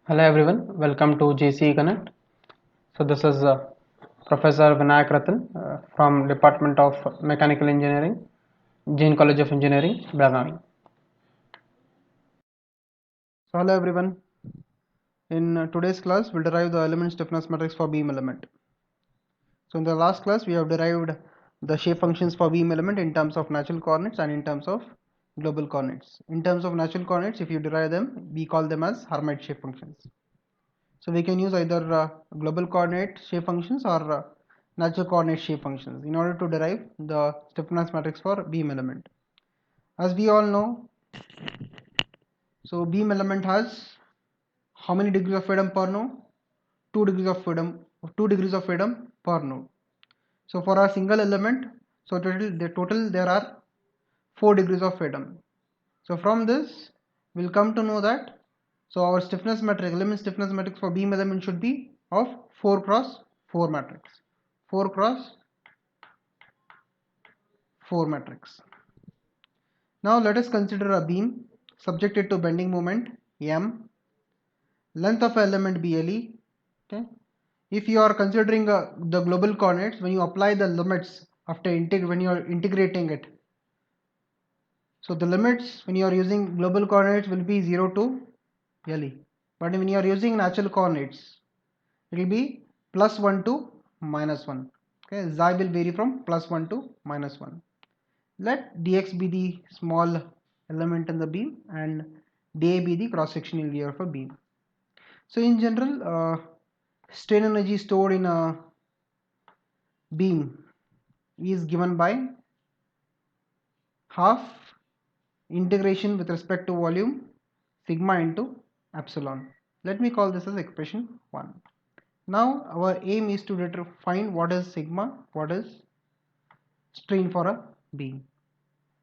Hello everyone, welcome to JCE Connect. So this is Professor Vinayak Ratan from Department of Mechanical Engineering, Jain College of Engineering, Belgavi. So hello everyone, in today's class we'll derive the element stiffness matrix for beam element. So in the last class we have derived the shape functions for beam element in terms of natural coordinates and in terms of global coordinates. In terms of natural coordinates, if you derive them, we call them as Hermite shape functions. So we can use either global coordinate shape functions or natural coordinate shape functions in order to derive the stiffness matrix for beam element. As we all know, so beam element has how many degrees of freedom per node? 2 degrees of freedom, 2 degrees of freedom per node. So for a single element, so total there are 4 degrees of freedom. So from this, we'll come to know that so our stiffness matrix, element stiffness matrix for beam element should be of 4 cross 4 matrix. 4 cross 4 matrix. Now let us consider a beam subjected to bending moment M, length of element BLE. Okay. If you are considering the global coordinates, when you apply the limits after when you are integrating it, so the limits when you are using global coordinates will be 0 to LE, but when you are using natural coordinates, it will be +1 to -1. Okay, xi will vary from +1 to -1. Let dx be the small element in the beam and dA be the cross-sectional area of a beam. So in general, strain energy stored in a beam is given by half integration with respect to volume sigma into epsilon. Let me call this as expression 1. Now our aim is to find what is sigma, what is strain for a beam.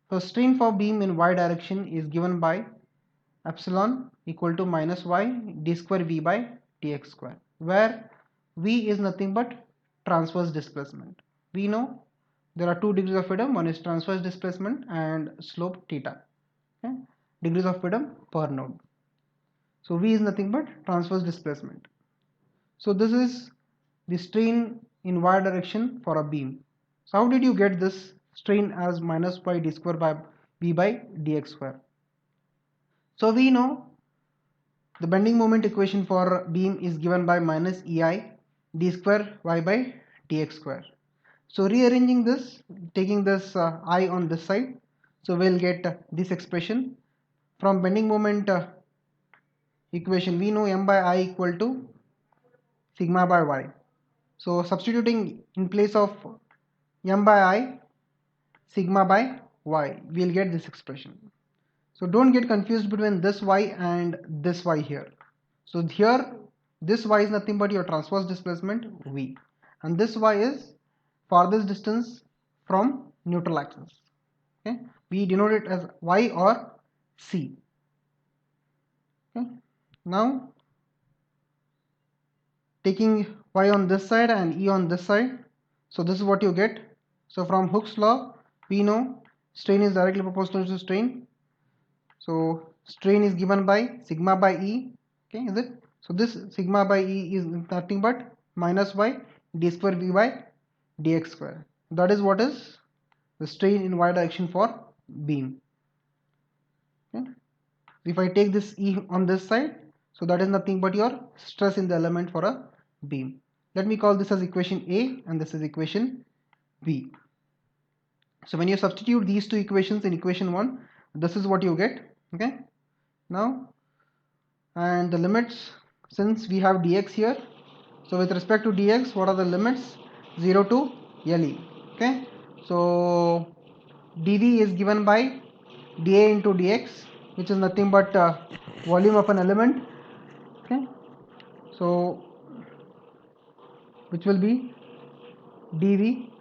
So strain for beam in y direction is given by epsilon equal to minus y d square v by dx square, where v is nothing but transverse displacement. We know there are 2 degrees of freedom, one is transverse displacement and slope theta. Okay? Degrees of freedom per node. So v is nothing but transverse displacement. So this is the strain in y direction for a beam. So how did you get this strain as minus y d square by v by dx square? So we know the bending moment equation for beam is given by minus ei d square y by dx square. So rearranging this, taking this I on this side, so we'll get this expression from bending moment equation. We know m by I equal to sigma by y. So substituting in place of m by I, sigma by y, we'll get this expression. So don't get confused between this y and this y here. So here this y is nothing but your transverse displacement v, and this y is farthest distance from neutral axis. Okay, we denote it as y or c. Okay, now taking y on this side and e on this side, so this is what you get. So from Hooke's law, we know strain is directly proportional to strain. So strain is given by sigma by E. Okay, is it? So this sigma by E is nothing but minus y d square v by dx square. That is what is the strain in y direction for beam. Okay. If I take this E on this side, so that is nothing but your stress in the element for a beam. Let me call this as equation A and this is equation B. So when you substitute these two equations in equation 1, this is what you get. Okay. Now, and the limits, since we have dx here, so with respect to dx, what are the limits? 0 to LE. Okay. So dv is given by dA into dx, which is nothing but volume of an element. Okay. So which will be dv.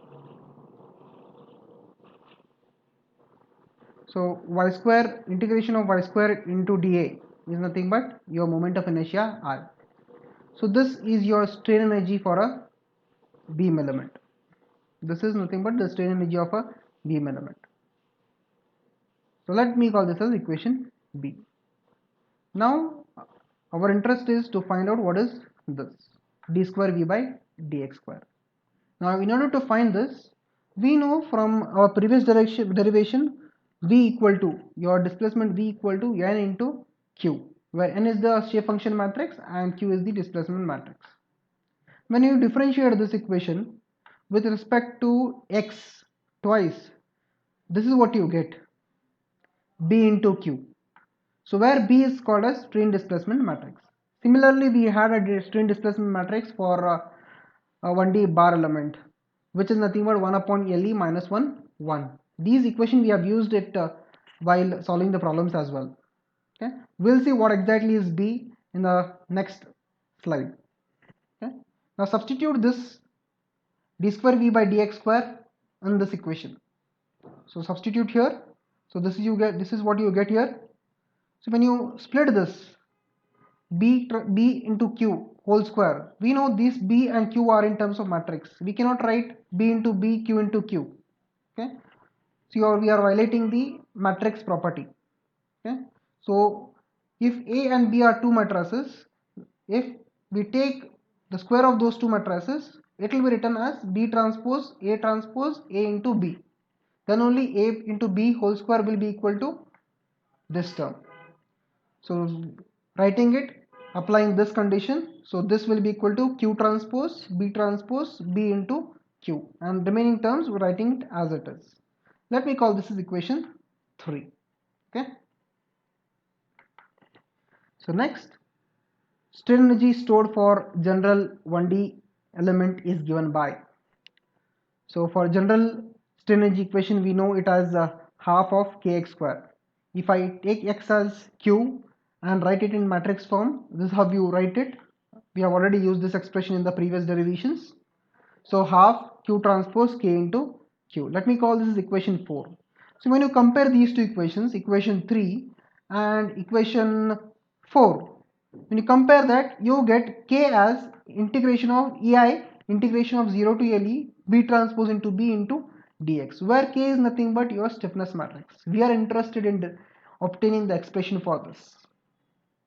So y square, integration of y square into dA is nothing but your moment of inertia r. So this is your strain energy for a beam element. This is nothing but the strain energy of a beam element. So let me call this as equation B. Now Our interest is to find out what is this d square v by dx square. Now in order to find this, we know from our previous derivation v equal to your displacement v equal to n into q, where n is the shape function matrix and q is the displacement matrix. When you differentiate this equation with respect to x twice, this is what you get, b into q. So where b is called as strain displacement matrix. Similarly, we had a strain displacement matrix for a 1D bar element, which is nothing but 1 upon Le minus 1, 1. These equations we have used it while solving the problems as well. Okay, we'll see what exactly is b in the next slide. Okay, now substitute this d square v by dx square in this equation. So substitute here. So this is what you get here. So when you split this b into q whole square, we know these b and q are in terms of matrix. We cannot write b into b, q into q. Okay, so we are violating the matrix property. Okay, so if a and b are two matrices, if we take the square of those two matrices, it will be written as b transpose a into b. Then only a into b whole square will be equal to this term. So writing it, applying this condition, so this will be equal to q transpose b into q, and remaining terms we're writing it as it is. Let me call this is equation 3. Okay, so next, strain energy stored for general 1D element is given by. So for general strain energy equation, we know it as half of kx square. If I take x as q and write it in matrix form, this is how you write it. We have already used this expression in the previous derivations. So half q transpose k into q. Let me call this equation 4. So when you compare these two equations, equation 3 and equation 4, when you compare that, you get k as integration of ei integration of 0 to le b transpose into b into dx, where k is nothing but your stiffness matrix. We are interested in obtaining the expression for this.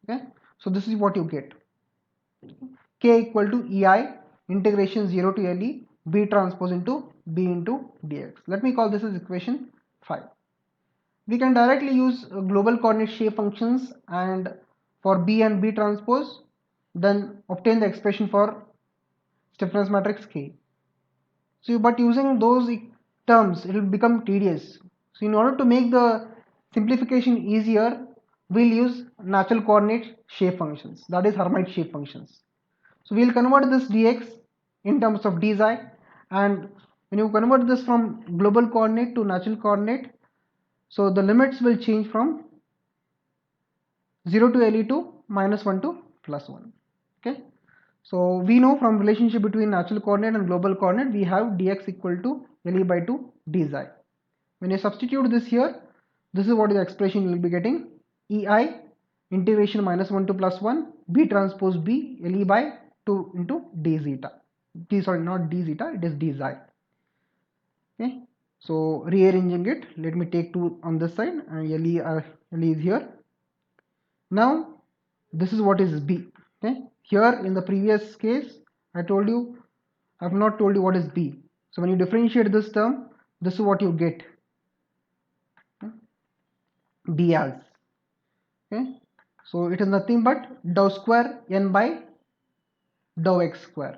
Okay, so this is what you get, k equal to ei integration 0 to le b transpose into b into dx. Let me call this as equation 5. We can directly use global coordinate shape functions and for b and b transpose, then obtain the expression for stiffness matrix k. So but using those terms, it will become tedious. So in order to make the simplification easier, we'll use natural coordinate shape functions, that is Hermite shape functions. So we'll convert this dx in terms of dxi, and when you convert this from global coordinate to natural coordinate, so the limits will change from 0 to le to -1 to +1. Okay, so we know from relationship between natural coordinate and global coordinate, we have dx equal to le by 2 dxi. When you substitute this here, this is what the expression you will be getting, ei integration -1 to +1 b transpose b le by 2 into d zeta. Sorry, not d zeta, it is d xi. Okay, so rearranging it, let me take 2 on this side and le is here. Now this is what is b. Okay, here in the previous case I told you, I have not told you what is b. So when you differentiate this term, this is what you get, okay, b as. Okay, so it is nothing but dou square n by dou x square.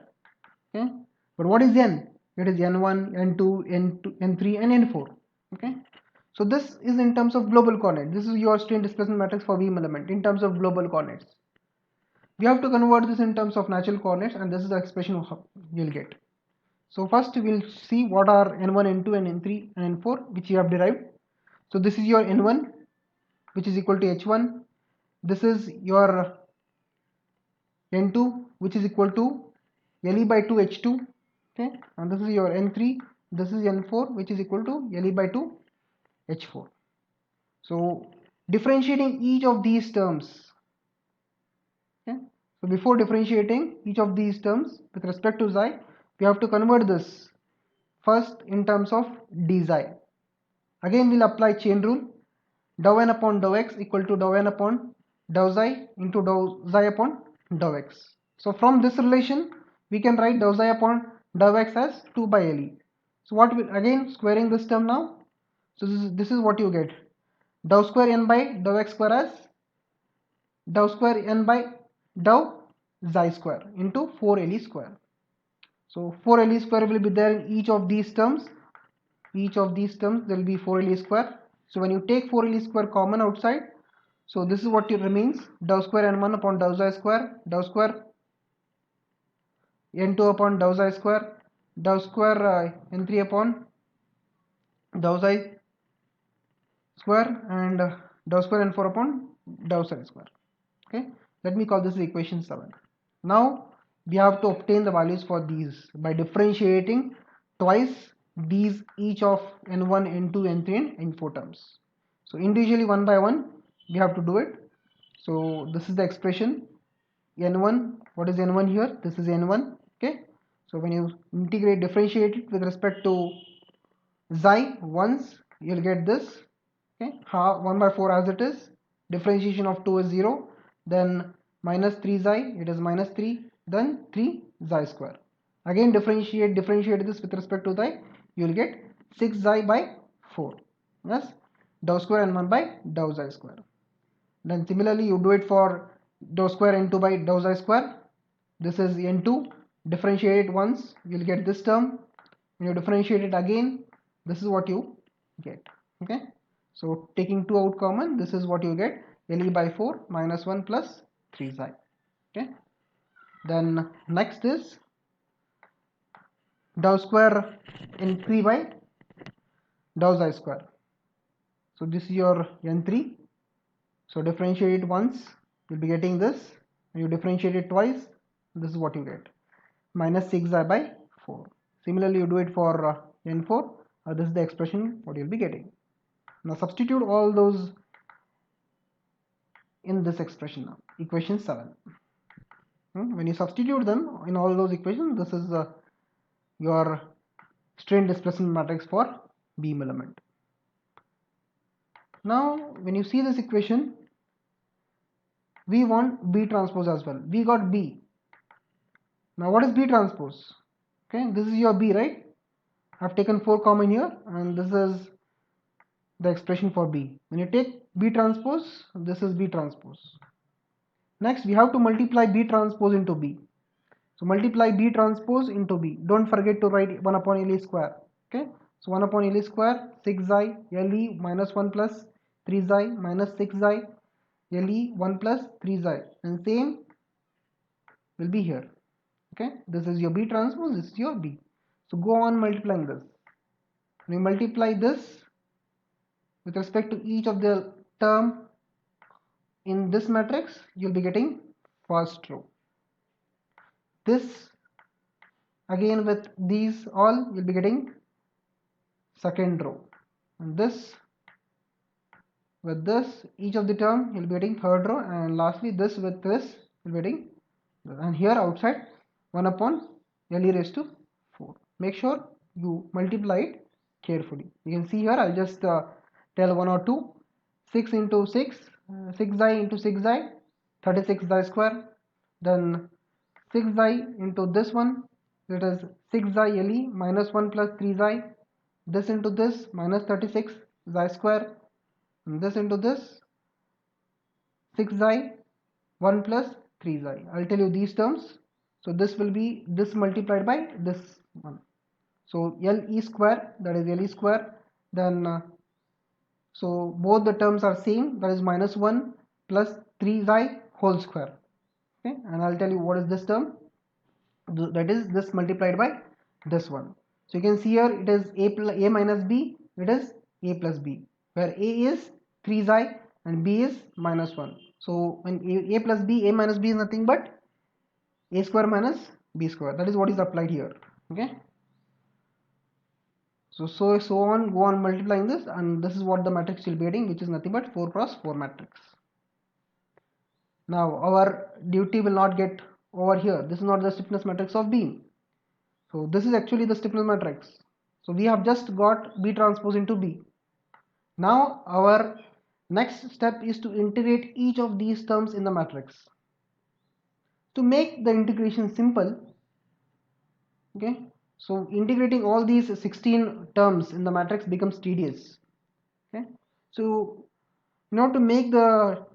Okay, but what is n? It is n1, n2, n2, n3 and n4. Okay, so this is in terms of global coordinate. This is your strain displacement matrix for beam element in terms of global coordinates. We have to convert this in terms of natural coordinates, and this is the expression you'll get. So first we'll see what are n1, n2 and n3 and n4 which you have derived. So this is your n1 which is equal to h1. This is your n2 which is equal to le by 2 h2. Okay, and this is your n3, this is n4 which is equal to le by 2 h4. So differentiating each of these terms, okay, so before differentiating each of these terms with respect to xi, we have to convert this first in terms of d xi. Again we'll apply chain rule, dou n upon dou x equal to dou n upon dou xi into dou xi upon dou x. So from this relation we can write dou xi upon dou x as 2 by LE. So what will, again squaring this term now, so this is what you get, dou square n by dou x square as dou square n by dou xi square into 4 LE square. So 4 LE square will be there in each of these terms. Each of these terms there will be 4 LE square. So when you take 4 LE square common outside, so this is what it remains, dou square n1 upon dou xi square, dou square n2 upon dou xi square, dou square n3 upon dou xi square, and dou square n4 upon dou xi square. Okay, let me call this equation 7. Now we have to obtain the values for these by differentiating twice these each of n1, n2, n3 and n4 terms. So individually one by one we have to do it. So this is the expression n1. What is n1 here? This is n1. Okay, so when you integrate, differentiate it with respect to xi once, you'll get this. Okay, 1 by 4 as it is, differentiation of 2 is 0, then minus 3 xi, it is minus 3, then 3 xi square. Again differentiate this with respect to xi, you will get 6 xi by 4, yes, dou square n1 by dou xi square. Then similarly you do it for dou square n2 by dou xi square. This is n2, differentiate it once, you will get this term. When you differentiate it again, this is what you get. Okay, so taking 2 out common, this is what you get, LE by 4 minus 1 plus 3 xi. Okay, then next is dou square n3 by dou xi square. So this is your n3, so differentiate it once, you'll be getting this. When you differentiate it twice, this is what you get, minus 6 xi by 4. Similarly you do it for n4, this is the expression what you'll be getting. Now substitute all those in this expression now, equation 7. When you substitute them in all those equations, this is your strain displacement matrix for beam element. Now when you see this equation, we want B transpose as well. We got B. Now what is B transpose? Okay, this is your B, right? I've taken 4 common here, and this is the expression for B. When you take B transpose, this is B transpose. Next we have to multiply B transpose into B. So multiply B transpose into B. Don't forget to write 1 upon LE square. Okay, so 1 upon LE square, 6 xi LE minus 1 plus 3 xi minus 6 xi LE 1 plus 3 xi, and same will be here. Okay, this is your B transpose, this is your B. So go on multiplying this. When you multiply this with respect to each of the term in this matrix, you'll be getting first row. This again with these all, you'll be getting second row, and this with this each of the term you'll be getting third row, and lastly this with this you'll be getting, and here outside 1 upon LE raised to 4. Make sure you multiply it carefully. You can see here, I'll just tell 1 or 2. 6 into 6, 6 xi into 6 xi, 36 xi square. Then 6 xi into this one, it is 6 xi LE minus 1 plus 3 xi. This into this minus 36 xi square. And this into this 6 xi 1 plus 3 xi. I'll tell you these terms. So this will be this multiplied by this one. So LE square, that is LE square. Then so both the terms are same, that is minus 1 plus 3 xi whole square. Okay, and I'll tell you what is this term, that is this multiplied by this one. So you can see here it is a minus b, it is a plus b, where a is 3 xi and b is minus 1. So when a plus b, a minus b is nothing but a square minus b square. That is what is applied here. Okay, so on, go on multiplying this, and this is what the matrix will be getting, which is nothing but 4 cross 4 matrix. Now our duty will not get over here. This is not the stiffness matrix of beam. So this is actually the stiffness matrix. So we have just got B transpose into B. Now our Next step is to integrate each of these terms in the matrix. To make the integration simple, okay, so integrating all these 16 terms in the matrix becomes tedious. Okay, so in order to make the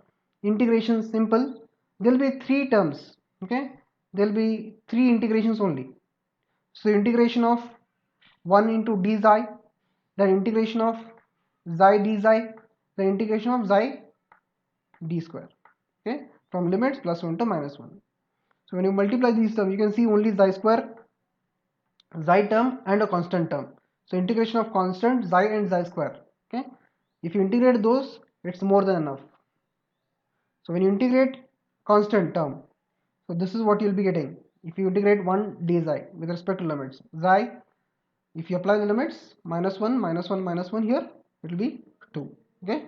integration simple, there will be three terms. Okay, there will be three integrations only. So integration of 1 into d xi, then integration of xi d xi, then integration of xi d square. Okay, from limits +1 to -1. So when you multiply these terms, you can see only xi square, xi term and a constant term. So integration of constant xi and xi square. Okay, if you integrate those, it's more than enough. So when you integrate constant term, so this is what you'll be getting. If you integrate 1 d xi with respect to limits, xi, if you apply the limits, -1, -1, -1 here, it will be 2. Okay.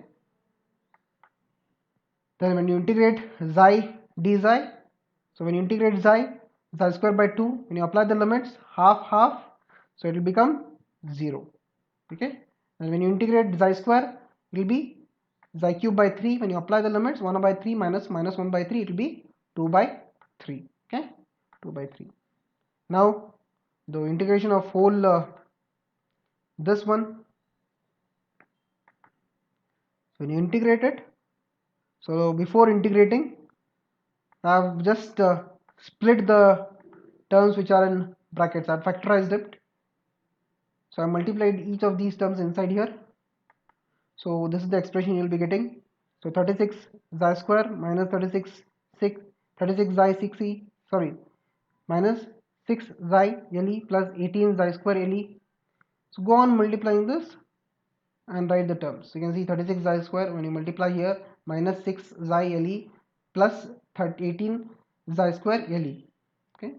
Then when you integrate xi d xi, so when you integrate xi square by 2, when you apply the limits, half, so it will become 0. Okay. And when you integrate xi square, it will be xi cube by 3. When you apply the limits, 1 by 3 minus 1 by 3, it will be 2 by 3. Okay. 2 by 3. Now the integration of whole this one, when you integrate it, so before integrating, I've just split the terms which are in brackets. I've factorized it. So I multiplied each of these terms inside here. So this is the expression you'll be getting. So 36 xi square minus 36 xi 6e, sorry, minus 6 xi le plus 18 xi square le. So go on multiplying this and write the terms. So you can see 36 xi square, when you multiply here, minus 6 xi le plus 18 xi square le. Okay,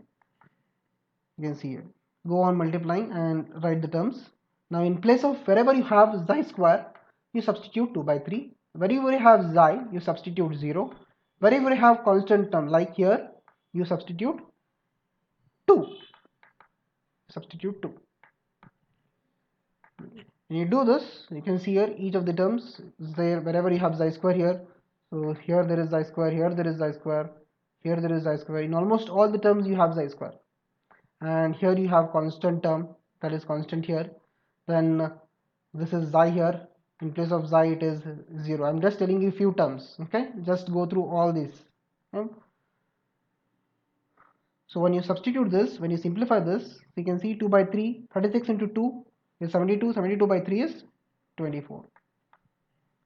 you can see here. Go on multiplying and write the terms. Now in place of wherever you have xi square, you substitute 2 by 3. Wherever you have xi, you substitute 0. Wherever you have constant term, like here, you substitute 2. Substitute 2. When you do this, you can see here each of the terms is there. Wherever you have xi square here, so here there is xi square, here there is xi square, here there is xi square. In almost all the terms you have xi square. And here you have constant term, that is constant here. Then this is xi here. In place of xi it is 0. I'm just telling you few terms. Okay, just go through all these. Okay? So when you substitute this, when you simplify this, you can see 2 by 3, 36 into 2 is 72, 72 by 3 is 24.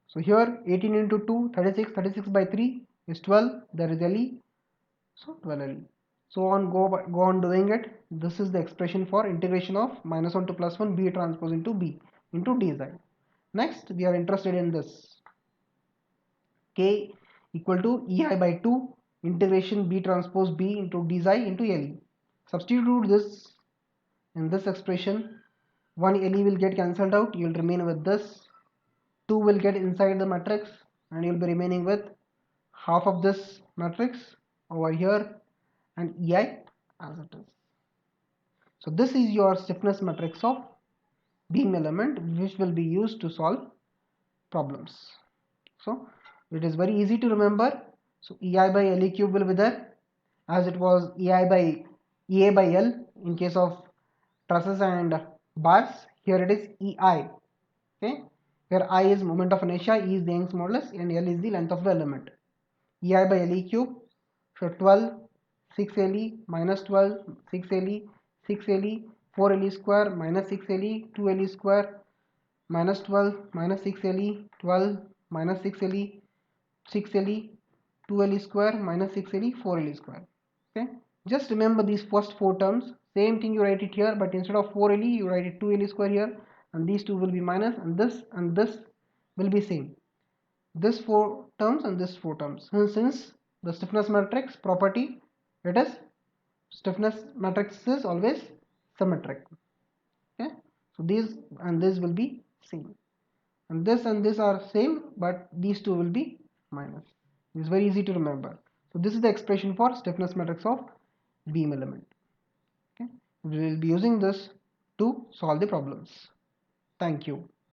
So here 18 into 2, 36, 36 by 3 is 12, there is LE, so 12 LE. So on, go on doing it. This is the expression for integration of -1 to +1 B transpose into B into dxi. Next we are interested in this K equal to EI by 2 integration B transpose B into dxi into LE. Substitute this in this expression. 1 LE will get cancelled out, you will remain with this. 2 will get inside the matrix and you will be remaining with half of this matrix over here and EI as it is. So this is your stiffness matrix of beam element, which will be used to solve problems. So it is very easy to remember. So EI by LE cube will be there, as it was EI by EA by L in case of trusses and bars. Here it is EI. Okay, here I is moment of inertia, E is the Young's modulus, and L is the length of the element. EI by LE cube, so 12, 6 LE, minus 12, 6 LE, 6 LE, 4 LE square, minus 6 LE, 2 LE square, minus 12, minus 6 LE, 12, minus 6 LE, 6 LE, 2 LE square, minus 6 LE, 4 LE square. Okay, just remember these first 4 terms. Same thing you write it here, but instead of 4 LE, you write it 2 LE square here, and these two will be minus, and this will be same. This 4 terms and this 4 terms. And since the stiffness matrix property, it is stiffness matrix is always symmetric. Okay, so these and this will be same, and this are same, but these two will be minus. It's very easy to remember. So this is the expression for stiffness matrix of beam element. Okay, we will be using this to solve the problems. Thank you.